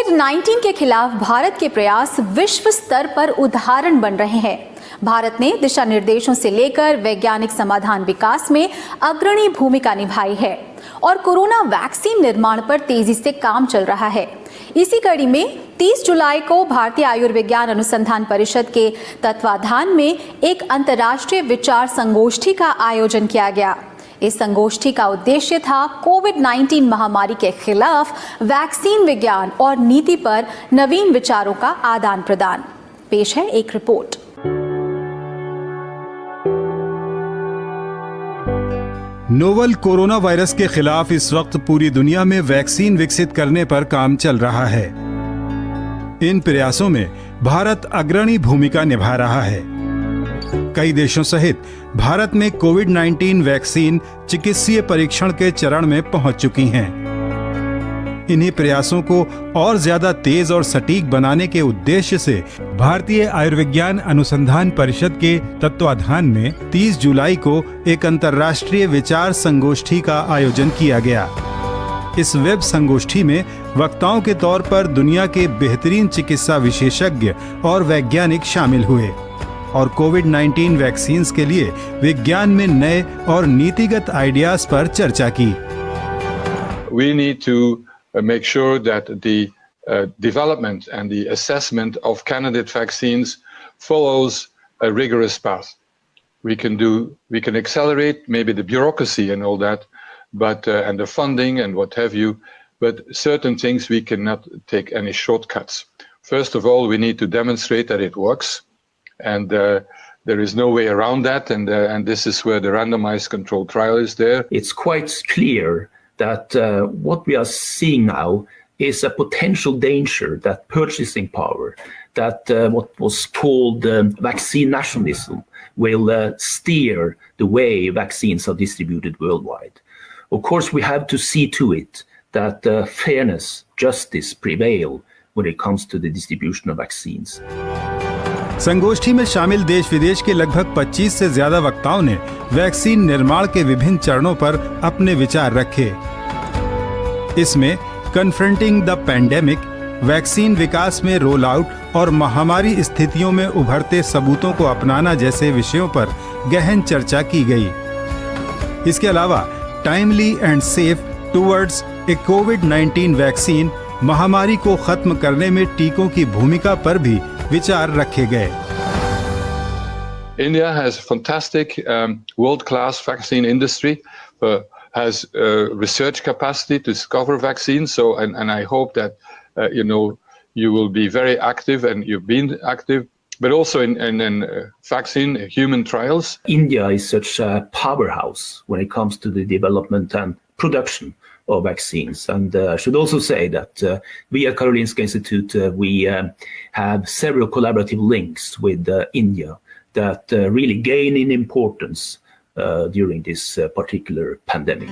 कोविड-19 के खिलाफ भारत के प्रयास विश्व स्तर पर उदाहरण बन रहे हैं। भारत ने दिशा निर्देशों से लेकर वैज्ञानिक समाधान विकास में अग्रणी भूमिका निभाई है और कोरोना वैक्सीन निर्माण पर तेजी से काम चल रहा है। इसी कड़ी में 30 जुलाई को भारतीय आयुर्विज्ञान अनुसंधान परिषद के तत्वाधान में एक अंतर्राष्ट्रीय विचार संगोष्ठी का आयोजन किया गया। इस संगोष्ठी का उद्देश्य था कोविड-19 महामारी के खिलाफ वैक्सीन विज्ञान और नीति पर नवीन विचारों का आदान प्रदान। पेश है एक रिपोर्ट। नोवल कोरोना वायरस के खिलाफ इस वक्त पूरी दुनिया में वैक्सीन विकसित करने पर काम चल रहा है। इन प्रयासों में भारत अग्रणी भूमिका निभा रहा है। कई देशों सहित भारत में कोविड-19 वैक्सीन चिकित्सीय परीक्षण के चरण में पहुंच चुकी हैं। इन्हीं प्रयासों को और ज्यादा तेज और सटीक बनाने के उद्देश्य से भारतीय आयुर्विज्ञान अनुसंधान परिषद के तत्वाधान में 30 जुलाई को एक अंतर्राष्ट्रीय विचार संगोष्ठी का आयोजन किया गया। इस वेब संगोष्ठी में वक्ताओं के तौर पर दुनिया के बेहतरीन चिकित्सा विशेषज्ञ और वैज्ञानिक शामिल हुए और कोविड-19 वैक्सीन्स के लिए विज्ञान में नए और नीतिगत आइडियाज पर चर्चा की। We need to make sure that the development and the assessment of candidate vaccines follows a rigorous path. We can accelerate maybe the bureaucracy and all that, but and the funding and what have you, but certain things we cannot take any shortcuts. First of all, we need to demonstrate that it works. And there is no way around that, and this is where the randomized controlled trial is there. It's quite clear that what we are seeing now is a potential danger that purchasing power, that what was called vaccine nationalism, will steer the way vaccines are distributed worldwide. Of course, we have to see to it that fairness, justice prevail when it comes to the distribution of vaccines. संगोष्ठी में शामिल देश विदेश के लगभग 25 से ज्यादा वक्ताओं ने वैक्सीन निर्माण के विभिन्न चरणों पर अपने विचार रखे। इसमें कन्फ्रंटिंग द पैंडेमिक, वैक्सीन विकास में रोल आउट और महामारी स्थितियों में उभरते सबूतों को अपनाना जैसे विषयों पर गहन चर्चा की गई। इसके अलावा timely and safe towards a covid vaccine, महामारी को खत्म करने में टीकों की भूमिका पर भी विचार रखे गए। India has a fantastic world-class vaccine industry, has research capacity to discover vaccines. So, and I hope that you will be very active, and you've been active, but also in vaccine human trials. India is such a powerhouse when it comes to the development and production of vaccines, and I should also say that we at Karolinska Institute we have several collaborative links with India that really gain in importance during this particular pandemic.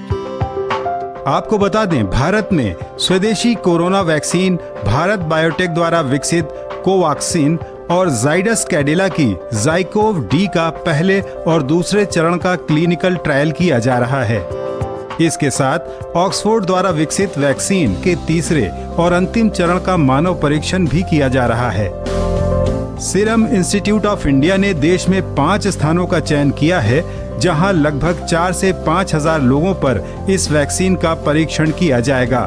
आपको बता दें, भारत में स्वदेशी corona vaccine Bharat biotech द्वारा विकसित Covaxin और जाइडस कैडिला की ज़ाइकोव D का पहले और दूसरे चरण का क्लिनिकल ट्रायल किया जा रहा है। इसके साथ ऑक्सफोर्ड द्वारा विकसित वैक्सीन के तीसरे और अंतिम चरण का मानव परीक्षण भी किया जा रहा है। सीरम इंस्टीट्यूट ऑफ इंडिया ने देश में 5 स्थानों का चयन किया है, जहां लगभग 4 से 5 हजार लोगों पर इस वैक्सीन का परीक्षण किया जाएगा।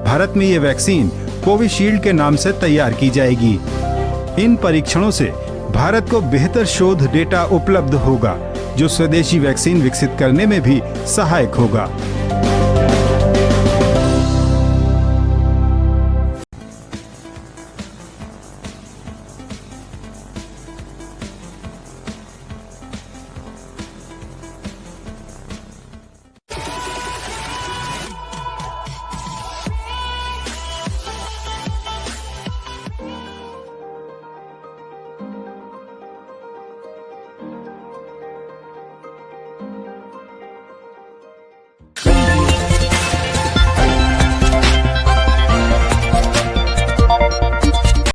भारत में ये वैक्सीन कोविशील्ड के नाम से तैयार की जाएगी। इन परीक्षणों से भारत को बेहतर शोध डेटा उपलब्ध होगा, जो स्वदेशी वैक्सीन विकसित करने में भी सहायक होगा।